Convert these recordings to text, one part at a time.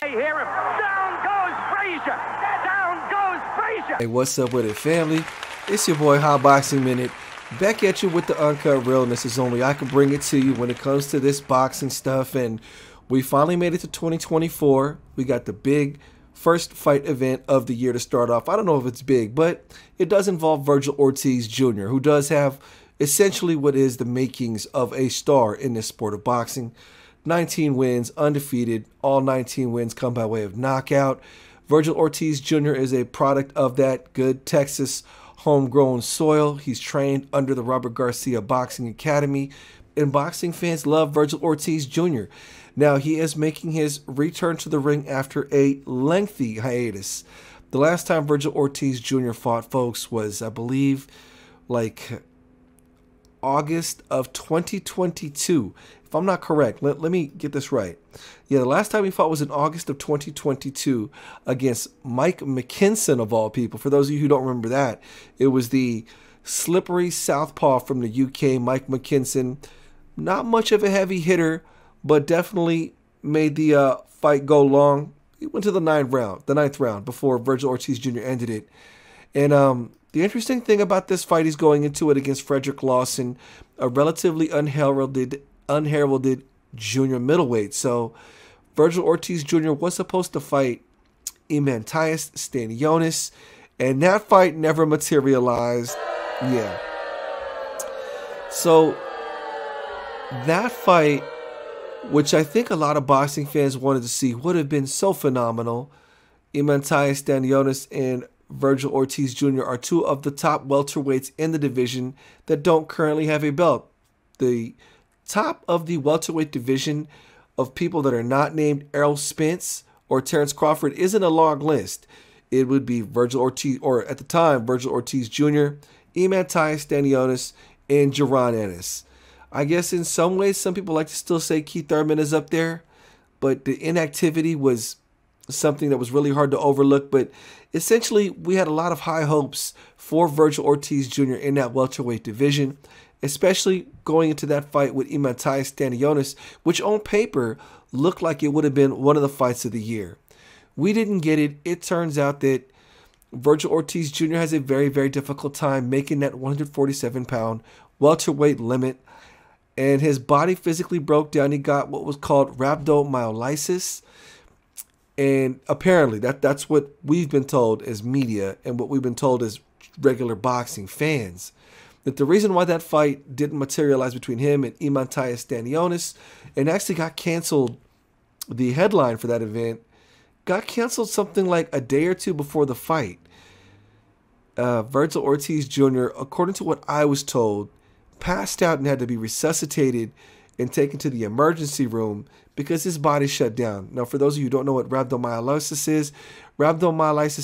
They hear him. Down goes Frazier. Down goes Frazier. Hey, what's up with it, family? It's your boy, Hot Boxing Minute. Back at you with the uncut realness as only I can bring it to you when it comes to this boxing stuff. And we finally made it to 2024. We got the big first fight event of the year to start off. I don't know if it's big, but it does involve Vergil Ortiz Jr., who does have essentially what is the makings of a star in this sport of boxing. 19 wins, undefeated. All 19 wins come by way of knockout. Vergil Ortiz Jr. is a product of that good Texas homegrown soil. He's trained under the Robert Garcia Boxing Academy, and boxing fans love Vergil Ortiz Jr. Now, he is making his return to the ring after a lengthy hiatus. The last time Vergil Ortiz Jr. fought, folks, was, I believe, like August of 2022. If I'm not correct, let me get this right. Yeah, the last time he fought was in August of 2022 against Mike McKinson, of all people. For those of you who don't remember that, it was the slippery southpaw from the UK, Mike McKinson. Not much of a heavy hitter, but definitely made the fight go long. He went to the ninth round before Vergil Ortiz Jr. ended it. And the interesting thing about this fight, he's going into it against Frederick Lawson, a relatively unheralded junior middleweight. So Vergil Ortiz Jr. was supposed to fight Imantas Stanionis, and that fight never materialized. Yeah. So that fight, which I think a lot of boxing fans wanted to see, would have been so phenomenal. Imantas Stanionis and Vergil Ortiz Jr. are two of the top welterweights in the division that don't currently have a belt. The top of the welterweight division of people that are not named Errol Spence or Terrence Crawford isn't a long list. It would be Vergil Ortiz, or at the time, Vergil Ortiz Jr., Imantas Stanionis, and Jaron Ennis. I guess in some ways, some people like to still say Keith Thurman is up there, but the inactivity was something that was really hard to overlook. But essentially, we had a lot of high hopes for Vergil Ortiz Jr. in that welterweight division, especially going into that fight with Imantas Stanionis, which on paper looked like it would have been one of the fights of the year. We didn't get it. It turns out that Vergil Ortiz Jr. has a very, very difficult time making that 147-pound welterweight limit, and his body physically broke down. He got what was called rhabdomyolysis, and apparently that's what we've been told as media and what we've been told as regular boxing fans, that the reason why that fight didn't materialize between him and Imantas Stanionis, and actually got canceled, the headline for that event got canceled something like a day or two before the fight. Vergil Ortiz Jr., according to what I was told, passed out and had to be resuscitated and taken to the emergency room because his body shut down. Now, for those of you who don't know what rhabdomyolysis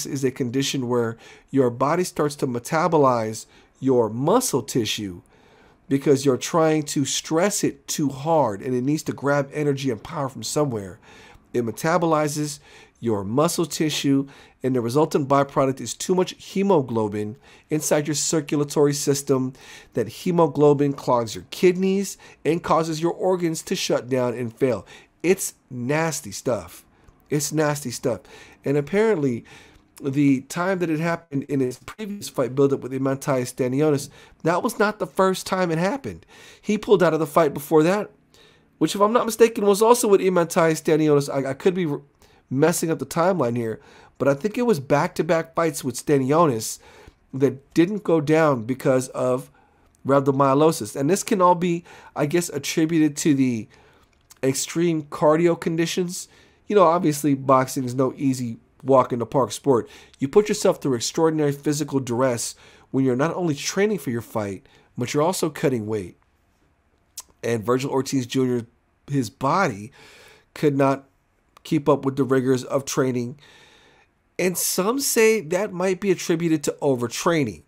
is a condition where your body starts to metabolize your muscle tissue because you're trying to stress it too hard and it needs to grab energy and power from somewhere. It metabolizes your muscle tissue, and the resultant byproduct is too much hemoglobin inside your circulatory system. That hemoglobin clogs your kidneys and causes your organs to shut down and fail. It's nasty stuff. It's nasty stuff. And apparently, the time that it happened in his previous fight build-up with Imantas Stanionis, that was not the first time it happened. He pulled out of the fight before that, which, if I'm not mistaken, was also with Imantas Stanionis. I could be messing up the timeline here, but I think it was back-to-back fights with Stanionis that didn't go down because of rhabdomyolysis. And this can all be, I guess, attributed to the extreme cardio conditions. You know, obviously, boxing is no easy walk in the park sport. You put yourself through extraordinary physical duress when you're not only training for your fight, but you're also cutting weight. And Vergil Ortiz Jr., his body could not keep up with the rigors of training. And some say that might be attributed to overtraining.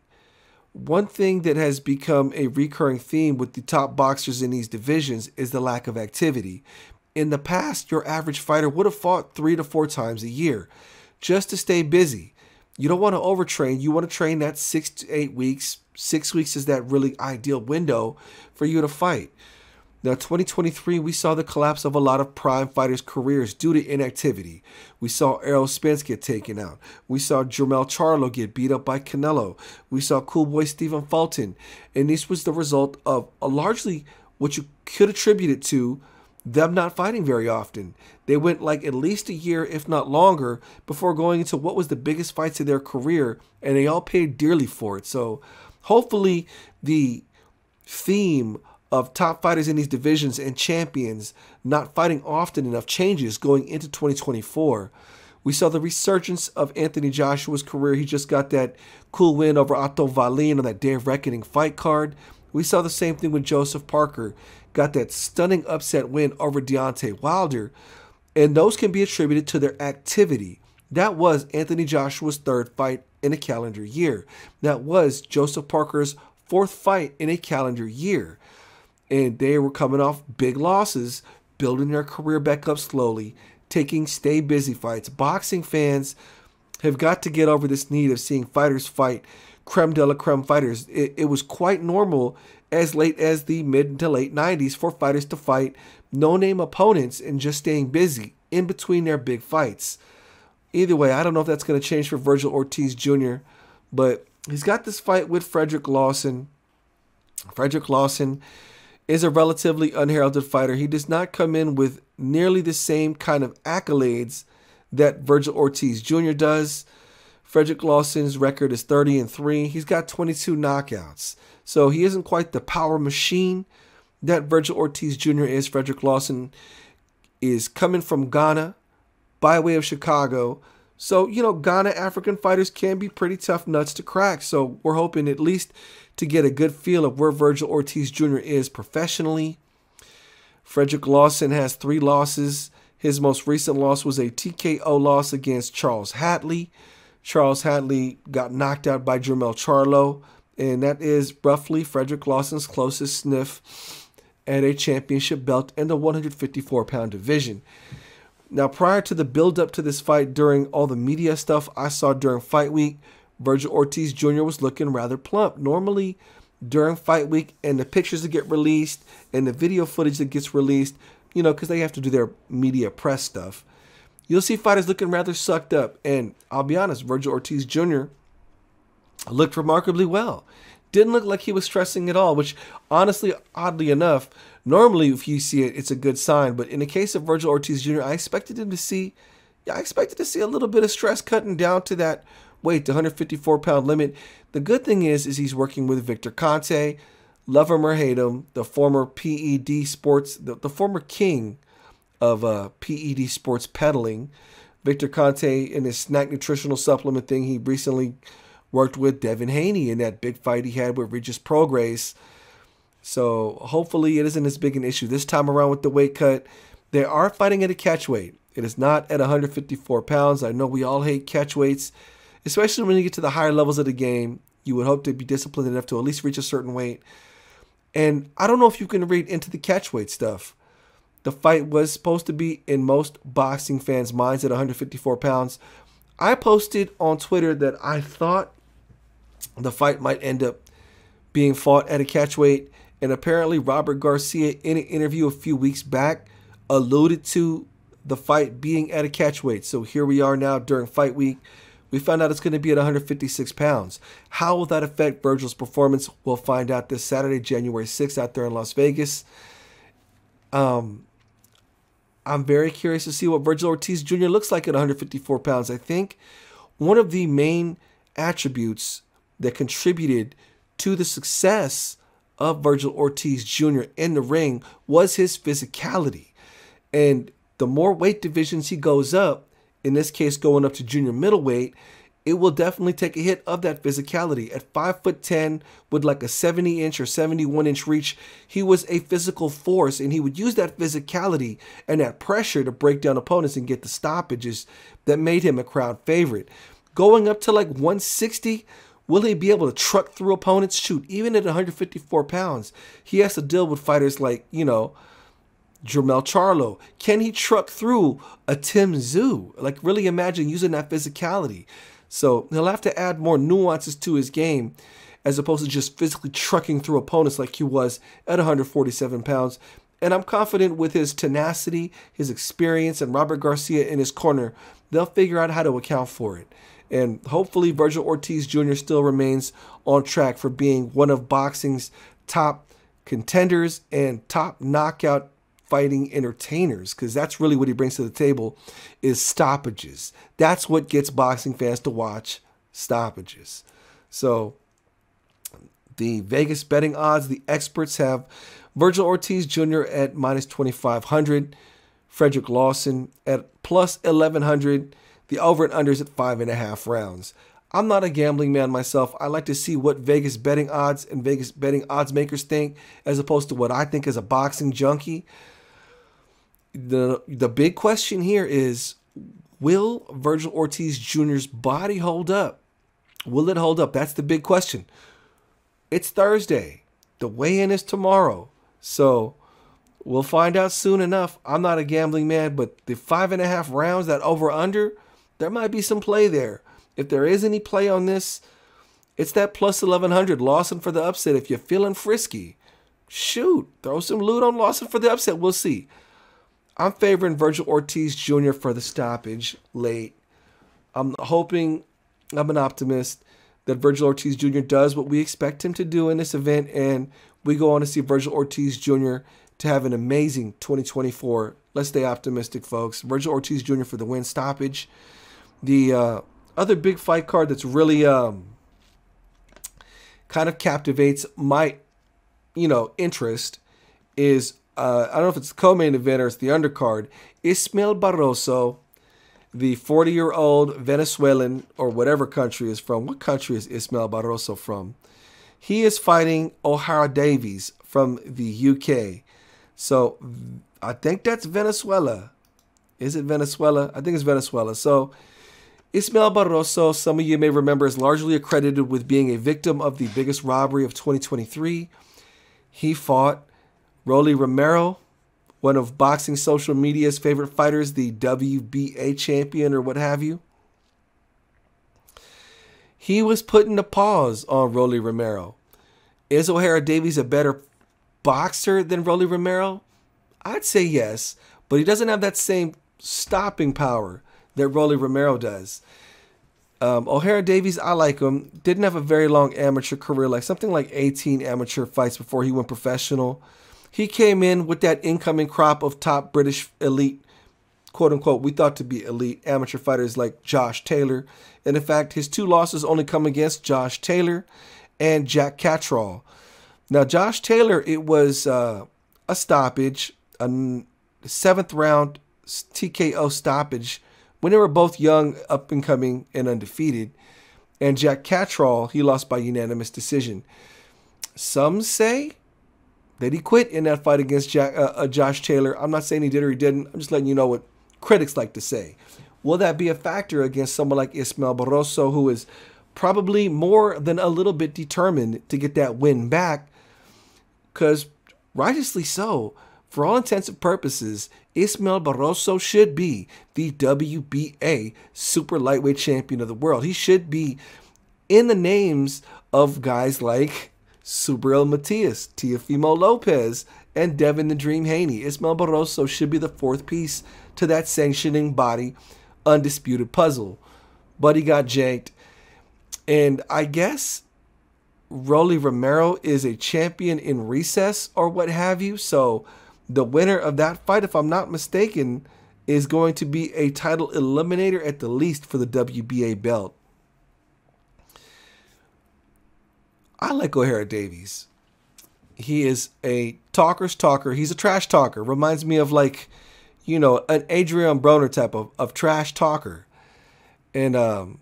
One thing that has become a recurring theme with the top boxers in these divisions is the lack of activity. In the past, your average fighter would have fought 3 to 4 times a year just to stay busy. You don't want to overtrain. You want to train that 6 to 8 weeks. 6 weeks is that really ideal window for you to fight. Now, 2023, we saw the collapse of a lot of prime fighters' careers due to inactivity. We saw Errol Spence get taken out. We saw Jermell Charlo get beat up by Canelo. We saw Cool Boy Stephen Fulton. And this was the result of largely what you could attribute it to them not fighting very often. They went like at least a year, if not longer, before going into what was the biggest fights of their career, and they all paid dearly for it. So hopefully the theme of top fighters in these divisions and champions not fighting often enough changes going into 2024. We saw the resurgence of Anthony Joshua's career. He just got that cool win over Otto Wallin on that Day of Reckoning fight card. We saw the same thing with Joseph Parker. Got that stunning upset win over Deontay Wilder. And those can be attributed to their activity. That was Anthony Joshua's third fight in a calendar year. That was Joseph Parker's fourth fight in a calendar year. And they were coming off big losses, building their career back up slowly, taking stay busy fights. Boxing fans have got to get over this need of seeing fighters fight creme de la creme fighters. It was quite normal as late as the mid to late 90s for fighters to fight no-name opponents and just staying busy in between their big fights. Either way, I don't know if that's going to change for Vergil Ortiz Jr., but he's got this fight with Frederick Lawson. Frederick Lawson is a relatively unheralded fighter. He does not come in with nearly the same kind of accolades that Vergil Ortiz Jr. does. Frederick Lawson's record is 30-3. He's got 22 knockouts. So he isn't quite the power machine that Vergil Ortiz Jr. is. Frederick Lawson is coming from Ghana by way of Chicago. So, you know, Ghana African fighters can be pretty tough nuts to crack. So we're hoping at least to get a good feel of where Vergil Ortiz Jr. is professionally. Frederick Lawson has 3 losses. His most recent loss was a TKO loss against Charles Hatley. Charles Hatley got knocked out by Jermell Charlo, and that is roughly Frederick Lawson's closest sniff at a championship belt in the 154-pound division. Now, prior to the build-up to this fight, during all the media stuff I saw during fight week, Vergil Ortiz Jr. was looking rather plump. Normally, during fight week and the pictures that get released and the video footage that gets released, you know, because they have to do their media press stuff, you'll see fighters looking rather sucked up. And I'll be honest, Vergil Ortiz Jr. looked remarkably well. Didn't look like he was stressing at all, which honestly, oddly enough, normally if you see it, it's a good sign. But in the case of Vergil Ortiz Jr., I expected to see a little bit of stress cutting down to that weight, the 154-pound limit. The good thing is he's working with Victor Conte, love him or hate him, the former PED sports, the former king of PED sports peddling. Victor Conte in his snack nutritional supplement thing, he recently worked with Devin Haney in that big fight he had with Regis Prograis. So hopefully it isn't as big an issue this time around with the weight cut. They are fighting at a catch weight. It is not at 154 pounds. I know we all hate catch weights, especially when you get to the higher levels of the game. You would hope to be disciplined enough to at least reach a certain weight. And I don't know if you can read into the catch weight stuff. The fight was supposed to be in most boxing fans' minds at 154 pounds. I posted on Twitter that I thought the fight might end up being fought at a catch weight. And apparently Robert Garcia, in an interview a few weeks back, alluded to the fight being at a catch weight. So here we are now during fight week. We found out it's going to be at 156 pounds. How will that affect Vergil's performance? We'll find out this Saturday, January 6th, out there in Las Vegas. I'm very curious to see what Vergil Ortiz Jr. looks like at 154 pounds. I think one of the main attributes that contributed to the success of Vergil Ortiz Jr. in the ring was his physicality. And the more weight divisions he goes up, in this case going up to junior middleweight, it will definitely take a hit of that physicality. At 5'10", with like a 70-inch or 71-inch reach, he was a physical force, and he would use that physicality and that pressure to break down opponents and get the stoppages that made him a crowd favorite. Going up to like 160, will he be able to truck through opponents? Shoot, even at 154 pounds, he has to deal with fighters like, you know, Jermell Charlo. Can he truck through a Tim Tszyu? Like, really imagine using that physicality. So he'll have to add more nuances to his game as opposed to just physically trucking through opponents like he was at 147 pounds. And I'm confident with his tenacity, his experience, and Robert Garcia in his corner, they'll figure out how to account for it. And hopefully Vergil Ortiz Jr. still remains on track for being one of boxing's top contenders and top knockout fighting entertainers, because that's really what he brings to the table, is stoppages. That's what gets boxing fans to watch, stoppages. So the Vegas betting odds, the experts have Vergil Ortiz Jr. at minus 2,500, Frederick Lawson at plus 1,100, the over and unders at 5.5 rounds. I'm not a gambling man myself. I like to see what Vegas betting odds and Vegas betting odds makers think, as opposed to what I think as a boxing junkie. The big question here is, will Vergil Ortiz Jr.'s body hold up? Will it hold up? That's the big question. It's Thursday. The weigh-in is tomorrow. So we'll find out soon enough. I'm not a gambling man, but the 5.5 rounds, that over-under, there might be some play there. If there is any play on this, it's that plus 1,100. Lawson for the upset. If you're feeling frisky, shoot, throw some loot on Lawson for the upset. We'll see. I'm favoring Vergil Ortiz Jr. for the stoppage late. I'm hoping, I'm an optimist, that Vergil Ortiz Jr. does what we expect him to do in this event, and we go on to see Vergil Ortiz Jr. to have an amazing 2024. Let's stay optimistic, folks. Vergil Ortiz Jr. for the win stoppage. The other big fight card that's really kind of captivates my, interest is, I don't know if it's the co-main event or it's the undercard, Ismael Baroso, the 40-year-old Venezuelan, or whatever country is from. What country is Ismael Baroso from? He is fighting O'Hara Davies from the UK. So I think that's Venezuela. Is it Venezuela? I think it's Venezuela. So Ismael Baroso, some of you may remember, is largely accredited with being a victim of the biggest robbery of 2023. He fought Rolly Romero, one of boxing social media's favorite fighters, the WBA champion or what have you. He was putting a pause on Rolly Romero. Is O'Hara Davies a better boxer than Rolly Romero? I'd say yes, but he doesn't have that same stopping power that Rolly Romero does. O'Hara Davies, I like him. Didn't have a very long amateur career, like something like 18 amateur fights before he went professional. He came in with that incoming crop of top British elite, quote unquote, we thought to be elite amateur fighters like Josh Taylor. And in fact, his 2 losses only come against Josh Taylor and Jack Cattrall. Now, Josh Taylor, it was a stoppage, a 7th round TKO stoppage when they were both young, up and coming, and undefeated. And Jack Cattrall, he lost by unanimous decision. Some say that he quit in that fight against Josh Taylor. I'm not saying he did or he didn't. I'm just letting you know what critics like to say. Will that be a factor against someone like Ismael Baroso, who is probably more than a little bit determined to get that win back? Because righteously so, for all intents and purposes, Ismael Baroso should be the WBA super lightweight champion of the world. He should be in the names of guys like Subriel Matias, Teofimo Lopez, and Devin the Dream Haney. Ismael Baroso should be the 4th piece to that sanctioning body undisputed puzzle. But he got janked. And I guess Rolly Romero is a champion in recess or what have you. So the winner of that fight, if I'm not mistaken, is going to be a title eliminator at the least for the WBA belt. I like O'Hara Davies. He is a talker's talker. He's a trash talker. Reminds me of, like, an Adrian Broner type of trash talker. And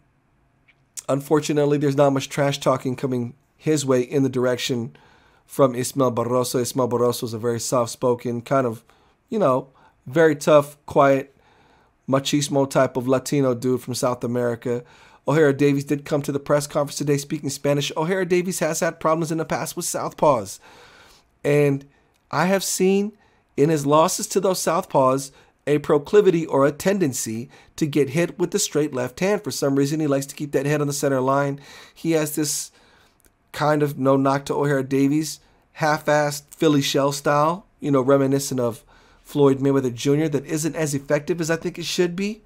unfortunately, there's not much trash talking coming his way in the direction from Ismael Baroso. Ismael Baroso is a very soft-spoken, kind of, very tough, quiet, machismo type of Latino dude from South America. O'Hara Davies did come to the press conference today speaking Spanish. O'Hara Davies has had problems in the past with southpaws. And I have seen in his losses to those southpaws a proclivity or a tendency to get hit with the straight left hand. For some reason, he likes to keep that head on the center line. He has this kind of, no knock to O'Hara Davies, half-assed Philly shell style, reminiscent of Floyd Mayweather Jr. that isn't as effective as I think it should be.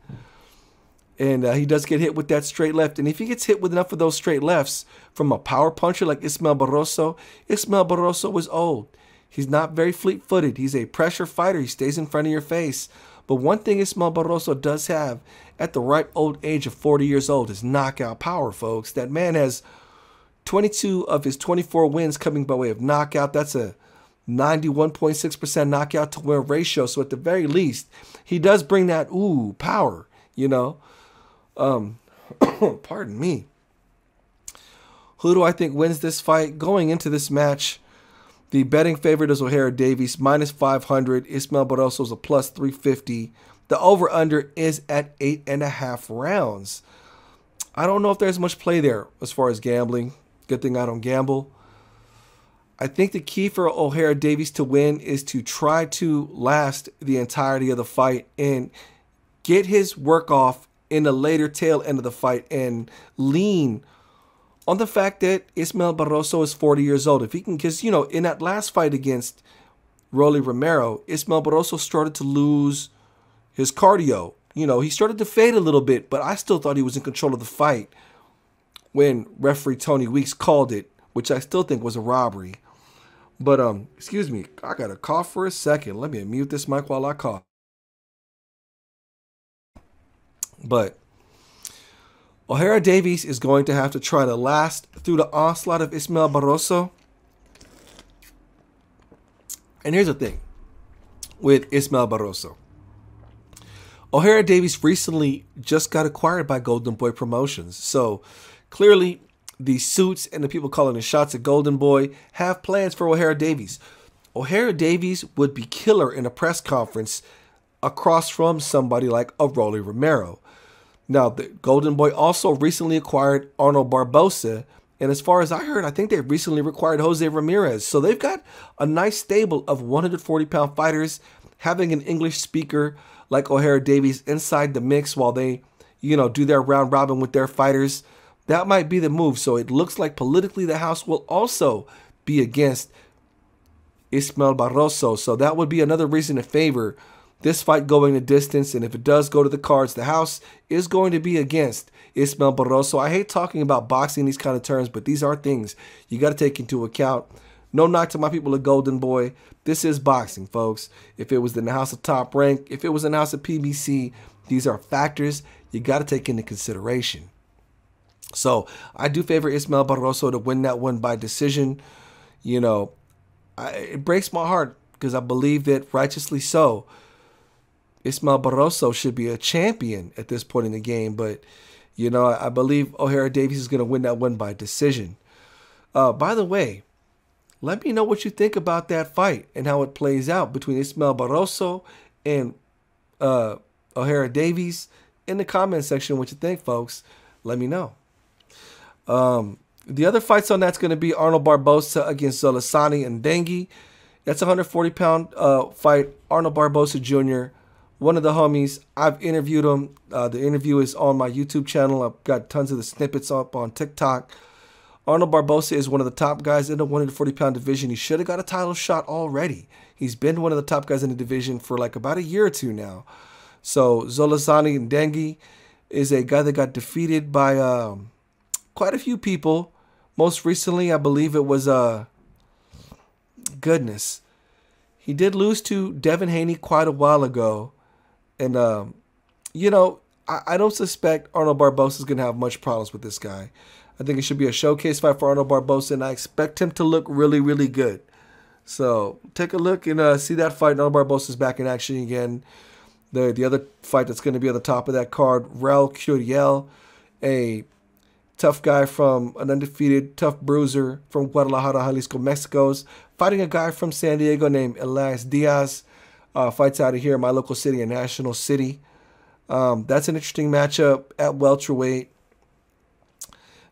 And he does get hit with that straight left. And if he gets hit with enough of those straight lefts from a power puncher like Ismael Baroso is old. He's not very fleet-footed. He's a pressure fighter. He stays in front of your face. But one thing Ismael Baroso does have at the ripe old age of 40 years old is knockout power, folks. That man has 22 of his 24 wins coming by way of knockout. That's a 91.6% knockout to win ratio. So at the very least, he does bring that power, Pardon me. Who do I think wins this fight? Going into this match, the betting favorite is O'Hara Davies, minus 500. Ismael Baroso is a plus 350. The over-under is at 8.5 rounds. I don't know if there's much play there as far as gambling. Good thing I don't gamble. I think the key for O'Hara Davies to win is to try to last the entirety of the fight and get his work off in the later tail end of the fight and lean on the fact that Ismael Baroso is 40 years old. If he can, because, in that last fight against Rolly Romero, Ismael Baroso started to lose his cardio. He started to fade a little bit, but I still thought he was in control of the fight when referee Tony Weeks called it, which I still think was a robbery. But, excuse me, I got to cough for a second. Let me mute this mic while I cough. But O'Hara Davies is going to have to try to last through the onslaught of Ismael Baroso. And here's the thing with Ismael Baroso. O'Hara Davies recently just got acquired by Golden Boy Promotions. So clearly the suits and the people calling the shots at Golden Boy have plans for O'Hara Davies. O'Hara Davies would be killer in a press conference across from somebody like a Rolly Romero. Now, the Golden Boy also recently acquired Arnold Barbosa. And as far as I heard, I think they recently acquired Jose Ramirez. So they've got a nice stable of 140-pound fighters. Having an English speaker like O'Hara Davies inside the mix while they, do their round robin with their fighters, that might be the move. So it looks like politically the House will also be against Ismael Baroso. So that would be another reason to favor this fight going the distance. And if it does go to the cards, the House is going to be against Ismael Baroso. I hate talking about boxing in these kind of terms, but these are things you got to take into account. No knock to my people at Golden Boy. This is boxing, folks. If it was in the House of Top Rank, if it was in the House of PBC, these are factors you got to take into consideration. So I do favor Ismael Baroso to win that one by decision. It breaks my heart because I believe that righteously so, Ismael Baroso should be a champion at this point in the game. But, I believe O'Hara Davies is going to win that one by decision. By the way, let me know what you think about that fight and how it plays out between Ismael Baroso and O'Hara Davies in the comment section. What you think, folks? Let me know. The other fights on that's going to be Arnold Barbosa against Zolasani and Dengi. That's a 140-pound fight. Arnold Barbosa Jr., one of the homies. I've interviewed him. The interview is on my YouTube channel. I've got tons of the snippets up on TikTok. Arnold Barbosa is one of the top guys in the 140-pound division. He should have got a title shot already. He's been one of the top guys in the division for like about a year or two now. So Zolasani and Dengi is a guy that got defeated by quite a few people. Most recently, I believe it was goodness. He did lose to Devin Haney quite a while ago. And, I don't suspect Arnold Barbosa is going to have much problems with this guy. I think it should be a showcase fight for Arnold Barbosa, and I expect him to look really, really good. So take a look and see that fight. Arnold Barbosa is back in action again. The other fight that's going to be on the top of that card, Raul Curiel, a tough guy from an undefeated, tough bruiser from Guadalajara, Jalisco, Mexico, fighting a guy from San Diego named Elias Diaz. Fights out of here in my local city, a national city. That's an interesting matchup at welterweight.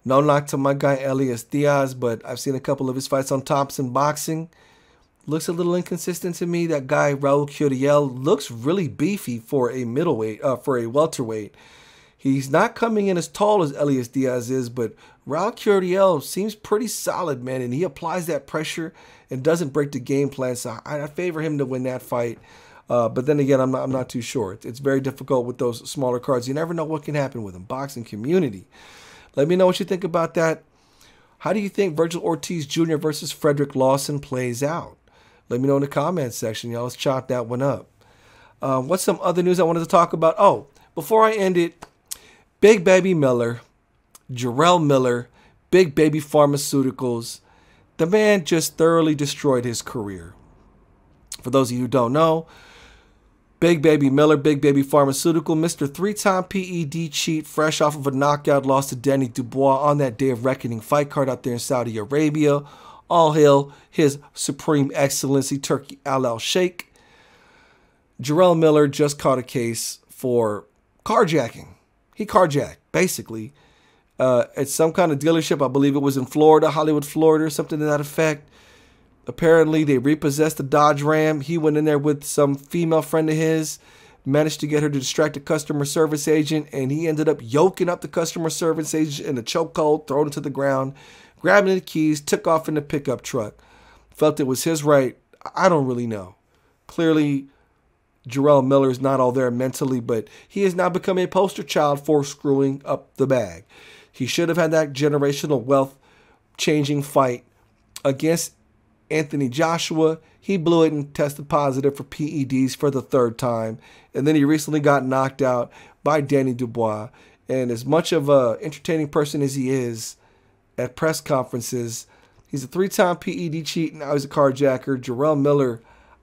No knock to my guy Elias Diaz, but I've seen a couple of his fights on Thompson Boxing. Looks a little inconsistent to me. That guy Raul Curiel looks really beefy for a middleweight, for a welterweight. He's not coming in as tall as Elias Diaz is, but Raul Curiel seems pretty solid, man, and he applies that pressure and doesn't break the game plan. So I favor him to win that fight. But then again, I'm not too sure. It's very difficult with those smaller cards. You never know what can happen with them. Boxing community. Let me know what you think about that. How do you think Vergil Ortiz Jr. versus Frederick Lawson plays out? Let me know in the comments section, y'all. Let's chop that one up. What's some other news I wanted to talk about? Oh, before I end it, Big Baby Miller, Jarrell Miller, Big Baby Pharmaceuticals. The man just thoroughly destroyed his career. For those of you who don't know, Big Baby Miller, Big Baby Pharmaceutical, Mr. 3-time PED cheat, fresh off of a knockout loss to Danny Dubois on that Day of Reckoning fight card out there in Saudi Arabia. All hail his Supreme Excellency, Turkey Al Sheikh. Jarrell Miller just caught a case for carjacking. He carjacked, basically, at some kind of dealership. I believe it was in Florida, Hollywood, Florida, or something to that effect. Apparently, they repossessed the Dodge Ram. He went in there with some female friend of his, managed to get her to distract a customer service agent, and he ended up yoking up the customer service agent in a chokehold, thrown it to the ground, grabbing the keys, took off in the pickup truck. Felt it was his right. I don't really know. Clearly, Jarrell Miller is not all there mentally, but he has now become a poster child for screwing up the bag. He should have had that generational wealth-changing fight against Anthony Joshua. He blew it and tested positive for PEDs for the 3rd time. And then he recently got knocked out by Danny Dubois. And as much of an entertaining person as he is at press conferences, he's a 3-time PED cheat. Now he's a carjacker. Jarrell Miller,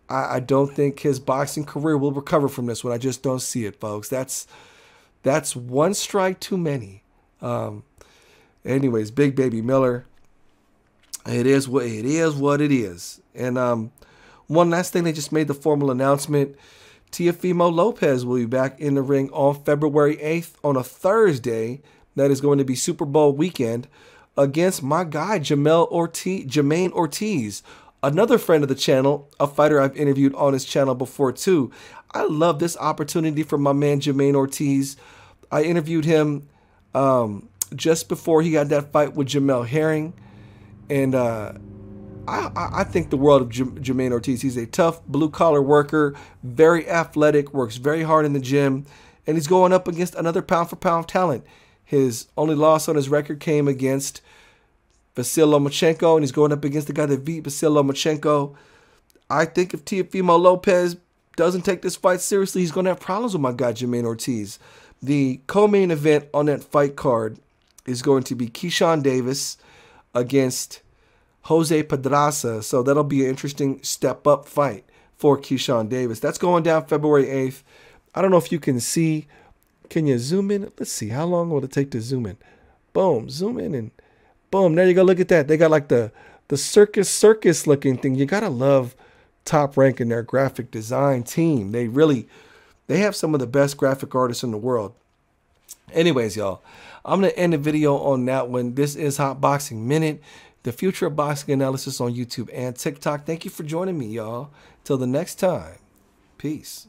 I don't think his boxing career will recover from this one. I just don't see it, folks. That's one strike too many. Anyways, Big Baby Miller, it is what it is. And one last thing, they just made the formal announcement. Teofimo Lopez will be back in the ring on February 8th on a Thursday. That is going to be Super Bowl weekend against my guy, Jermaine Ortiz. Another friend of the channel, a fighter I've interviewed on his channel before too. I love this opportunity for my man Jermaine Ortiz. I interviewed him just before he got that fight with Jamel Herring. And I think the world of Jermaine Ortiz. He's a tough blue-collar worker, very athletic, works very hard in the gym, and he's going up against another pound-for-pound talent. His only loss on his record came against Vasyl Lomachenko, and he's going up against the guy that beat Vasyl Lomachenko. I think if Teofimo Lopez doesn't take this fight seriously, he's going to have problems with my guy, Jermaine Ortiz. The co-main event on that fight card is going to be Keyshawn Davis against Jose Pedraza. So that'll be an interesting step-up fight for Keyshawn Davis. That's going down February 8th. I don't know if you can see. Can you zoom in? Let's see. How long will it take to zoom in? Boom. Zoom in and boom. There you go. Look at that. They got like the circus looking thing. You got to love Top Rank and their graphic design team. They have some of the best graphic artists in the world. Anyways, y'all, I'm going to end the video on that one. This is Hot Boxing Minute, the future of boxing analysis on YouTube and TikTok. Thank you for joining me, y'all. Till the next time, peace.